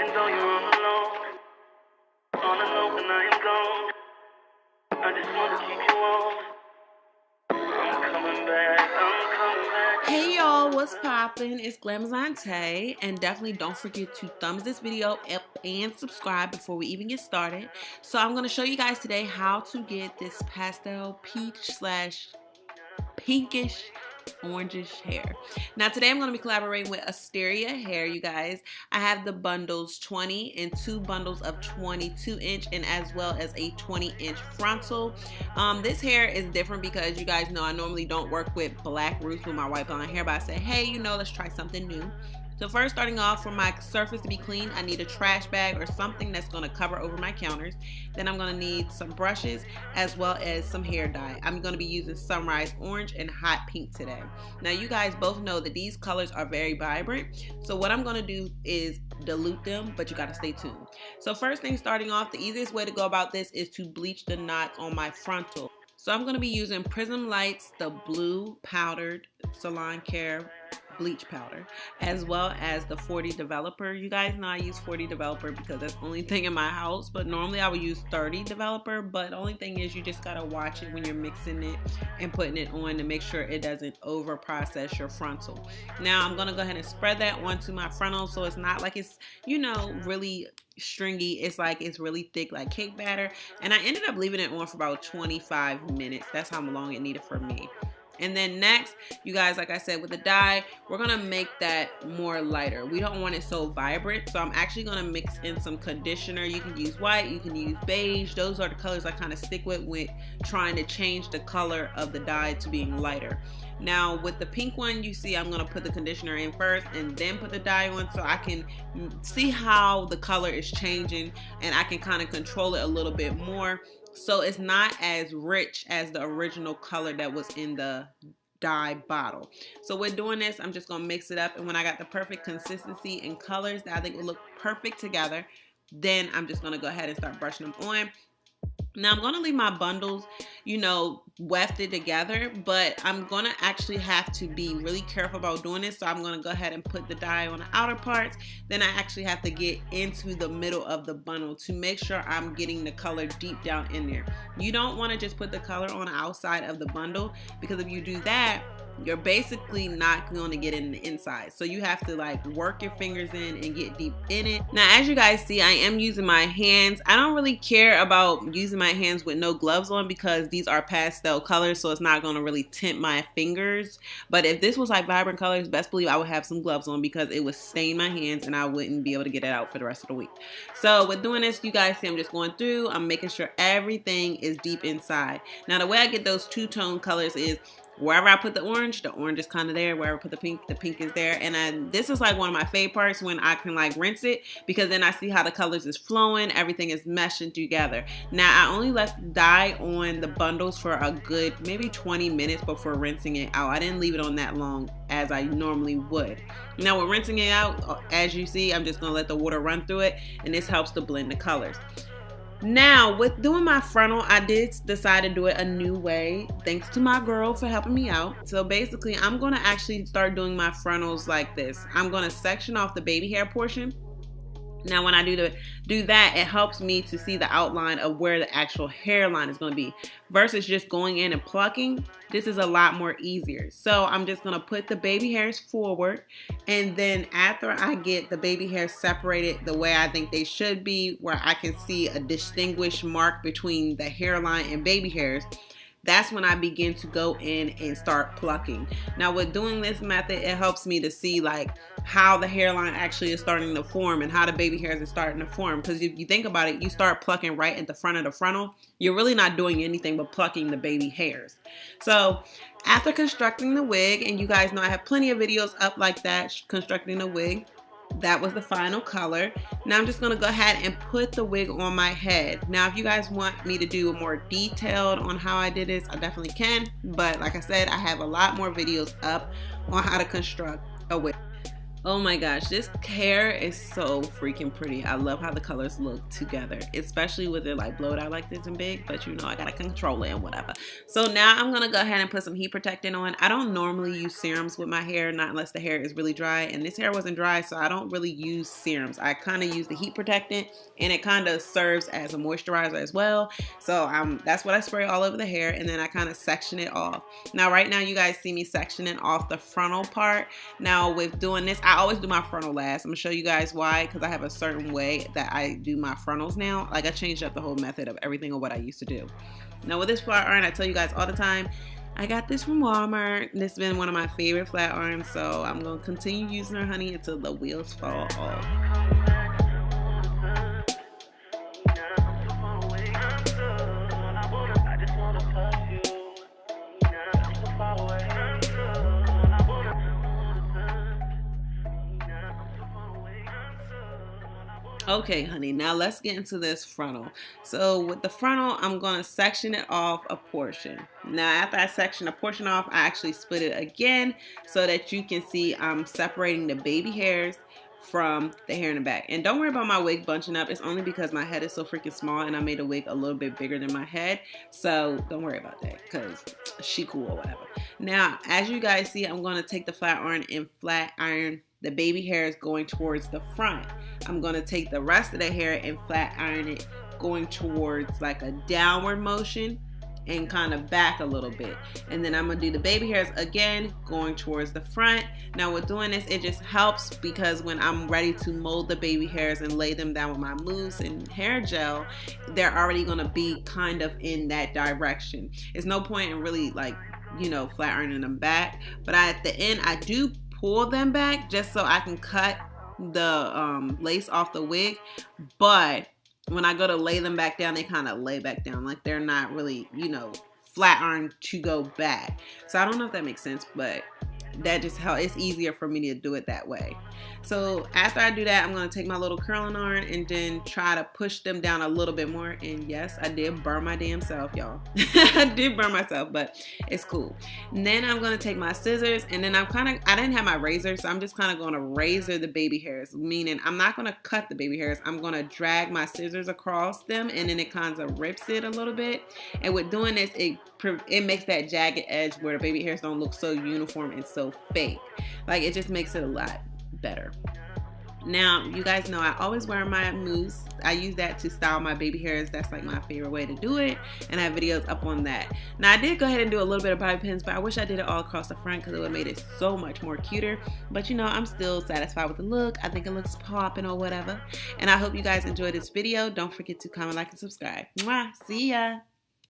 even though you're all alone, all alone when I am gone. I just want to keep you warm. I'm coming back, I'm coming back. Hey y'all, what's poppin'? It's Glamazante, and definitely don't forget to thumbs this video up and subscribe before we even get started. So I'm gonna show you guys today how to get this pastel peach / pinkish orangish hair. Now today I'm going to be collaborating with Asteria hair, you guys. I have the bundles 20 and 2 bundles of 22-inch and as well as a 20-inch frontal. This hair is different because you guys know I normally don't work with black roots with my white blonde hair, but I said, hey, let's try something new. So first, starting off, for my surface to be clean, I need a trash bag or something that's going to cover over my counters. Then I'm going to need some brushes as well as some hair dye. I'm going to be using Sunrise Orange and Hot Pink today. Now you guys both know that these colors are very vibrant. So what I'm going to do is dilute them, but you got to stay tuned. So first thing, starting off, the easiest way to go about this is to bleach the knots on my frontal. So I'm going to be using Prism Lights, the blue powdered Salon Care bleach powder, as well as the 40 developer. You guys know I use 40 developer because that's the only thing in my house, but normally I would use 30 developer. But the only thing is you just gotta watch it when you're mixing it and putting it on to make sure it doesn't over process your frontal. Now I'm gonna go ahead and spread that onto my frontal so it's not like it's really stringy. It's like it's really thick like cake batter, and I ended up leaving it on for about 25 minutes. That's how long it needed for me. And then next, you guys, like I said, with the dye, we're gonna make that more lighter. We don't want it so vibrant, so I'm actually gonna mix in some conditioner. You can use white, you can use beige. Those are the colors I kind of stick with trying to change the color of the dye to being lighter. Now with the pink one, you see I'm gonna put the conditioner in first and then put the dye on so I can see how the color is changing and I can kind of control it a little bit more. So it's not as rich as the original color that was in the dye bottle. So with doing this, I'm just gonna mix it up, and when I got the perfect consistency and colors that I think will look perfect together, then I'm just gonna go ahead and start brushing them on. Now I'm gonna leave my bundles, wefted together, but I'm gonna actually have to be really careful about doing this. So I'm gonna go ahead and put the dye on the outer parts. Then I actually have to get into the middle of the bundle to make sure I'm getting the color deep down in there. You don't wanna just put the color on the outside of the bundle, because if you do that, you're basically not going to get in the inside. So you have to work your fingers in and get deep in it. Now, as you guys see, I am using my hands. I don't really care about using my hands with no gloves on because these are pastel colors, so it's not going to really tint my fingers. But if this was vibrant colors, best believe I would have some gloves on because it would stain my hands and I wouldn't be able to get it out for the rest of the week. So with doing this, you guys see I'm just going through. I'm making sure everything is deep inside. Now, the way I get those two-tone colors is wherever I put the orange is kind of there. Wherever I put the pink is there. And this is one of my favorite parts when I can rinse it, because then I see how the colors is flowing. Everything is meshing together. Now I only left dye on the bundles for a good maybe 20 minutes before rinsing it out. I didn't leave it on that long as I normally would. Now with rinsing it out, as you see, I'm just going to let the water run through it, and this helps to blend the colors. Now, with doing my frontal, I did decide to do it a new way. Thanks to my girl for helping me out. So basically, I'm going to actually start doing my frontals like this. I'm going to section off the baby hair portion. Now, when I do that, it helps me to see the outline of where the actual hairline is going to be. Versus just going in and plucking, this is a lot more easier. So I'm just going to put the baby hairs forward. And then after I get the baby hairs separated the way I think they should be, where I can see a distinguished mark between the hairline and baby hairs, that's when I begin to go in and start plucking. Now with doing this method, it helps me to see how the hairline actually is starting to form and how the baby hairs are starting to form. Because if you think about it, you start plucking right at the front of the frontal, you're really not doing anything but plucking the baby hairs. So after constructing the wig, and you guys know I have plenty of videos up like that, constructing the wig, that was the final color. Now I'm just going to go ahead and put the wig on my head. Now if you guys want me to do a more detailed on how I did this, I definitely can. But like I said, I have a lot more videos up on how to construct a wig. Oh my gosh, this hair is so freaking pretty. I love how the colors look together, especially with it like blowed out like this and big, but you know, I gotta control it and whatever. So now I'm gonna go ahead and put some heat protectant on. I don't normally use serums with my hair, not unless the hair is really dry, and this hair wasn't dry, so I don't really use serums. I kind of use the heat protectant, and it kind of serves as a moisturizer as well. So that's what I spray all over the hair, and then I kind of section it off. Now right now you guys see me sectioning off the frontal part. Now with doing this, I always do my frontal last. I'm gonna show you guys why, because I have a certain way that I do my frontals now. Like I changed up the whole method of everything of what I used to do. Now with this flat iron, I tell you guys all the time, I got this from Walmart. This has been one of my favorite flat irons, so I'm gonna continue using her, honey, until the wheels fall off. Okay, honey, now let's get into this frontal. So with the frontal, I'm going to section it off a portion. Now after I section a portion off, I actually split it again so that you can see I'm separating the baby hairs from the hair in the back. And don't worry about my wig bunching up. It's only because my head is so freaking small and I made a wig a little bit bigger than my head. So don't worry about that because she cool or whatever. Now, as you guys see, I'm going to take the flat iron and flat iron the baby hairs going towards the front. I'm going to take the rest of the hair and flat iron it going towards like a downward motion and kind of back a little bit. And then I'm going to do the baby hairs again going towards the front. Now with doing this, it just helps because when I'm ready to mold the baby hairs and lay them down with my mousse and hair gel, they're already going to be kind of in that direction. There's no point in really like, you know, flat ironing them back. But at the end, I do pull them back just so I can cut the lace off the wig, but when I go to lay them back down, they kind of lay back down like they're not really, you know, flat iron to go back. So I don't know if that makes sense, but that just how it's easier for me to do it that way. So after I do that, I'm going to take my little curling iron and then try to push them down a little bit more. And yes, I did burn my damn self, y'all. I did burn myself, but it's cool. And then I'm going to take my scissors and then I didn't have my razor, so I'm just kind of going to razor the baby hairs, meaning I'm not going to cut the baby hairs. I'm going to drag my scissors across them and then it kind of rips it a little bit. And with doing this, it makes that jagged edge where the baby hairs don't look so uniform and so fake. Like it just makes it a lot better. Now, you guys know I always wear my mousse. I use that to style my baby hairs. That's like my favorite way to do it. And I have videos up on that. Now, I did go ahead and do a little bit of bobby pins, but I wish I did it all across the front because it would have made it so much more cuter. But you know, I'm still satisfied with the look. I think it looks popping or whatever. And I hope you guys enjoyed this video. Don't forget to comment, like, and subscribe. Mwah! See ya!